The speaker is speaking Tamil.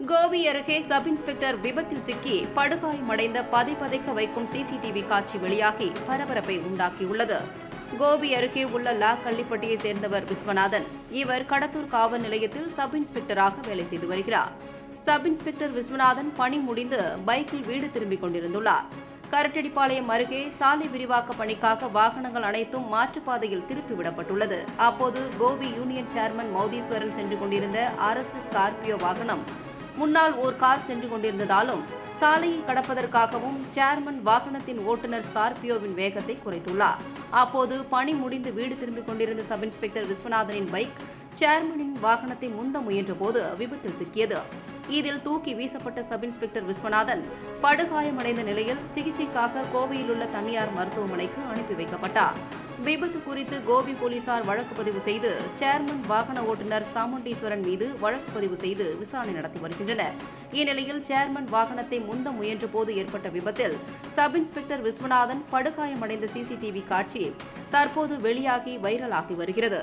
கோபி அருகே சப் இன்ஸ்பெக்டர் விபத்தில் சிக்கி படுகாயமடைந்த பதைக்க வைக்கும் சிசிடிவி காட்சி வெளியாகி பரபரப்பை உண்டாக்கியுள்ளது. கோபி அருகே உள்ள லா கள்ளிப்பட்டியை சேர்ந்தவர் விஸ்வநாதன். இவர் கடத்தூர் காவல் நிலையத்தில் சப் இன்ஸ்பெக்டராக வேலை செய்து வருகிறார். சப் இன்ஸ்பெக்டர் விஸ்வநாதன் பணி முடிந்து பைக்கில் வீடு திரும்பிக் கொண்டிருந்துள்ளார். கரட்டடிப்பாளையம் அருகே சாலை விரிவாக்க பணிக்காக வாகனங்கள் அனைத்தும் மாற்றுப்பாதையில் திருப்பிவிடப்பட்டுள்ளது. அப்போது கோபி யூனியன் சேர்மன் மௌதீஸ்வரன் சென்று கொண்டிருந்த அரசு ஸ்கார்பியோ வாகனம் முன்னால் ஒரு கார் சென்று கொண்டிருந்ததாலும் சாலையை கடப்பதற்காகவும் சேர்மன் வாகனத்தின் ஓட்டுநர் ஸ்கார்பியோவின் வேகத்தை குறைத்துள்ளார். அப்போது பணி முடிந்து வீடு திரும்பிக் கொண்டிருந்த சப் இன்ஸ்பெக்டர் விஸ்வநாதனின் பைக் சேர்மனின் வாகனத்தை முந்த முயன்றபோது விபத்தில் சிக்கியது. இதில் தூக்கி வீசப்பட்ட சப் இன்ஸ்பெக்டர் விஸ்வநாதன் படுகாயமடைந்த நிலையில் சிகிச்சைக்காக கோவையில் உள்ள தனியார் மருத்துவமனைக்கு அனுப்பி வைக்கப்பட்டார். விபத்து குறித்து கோபி போலீசார் வழக்கு பதிவு செய்து சேர்மன் வாகன ஓட்டுநர் சாமுண்டீஸ்வரன் மீது வழக்கு பதிவு செய்து விசாரணை நடத்தி வருகின்றனர். இந்நிலையில் சேர்மன் வாகனத்தை முந்த முயன்றபோது ஏற்பட்ட விபத்தில் சப் இன்ஸ்பெக்டர் விஸ்வநாதன் படுகாயமடைந்த சிசிடிவி காட்சி தற்போது வெளியாகி வைரலாகி வருகிறது.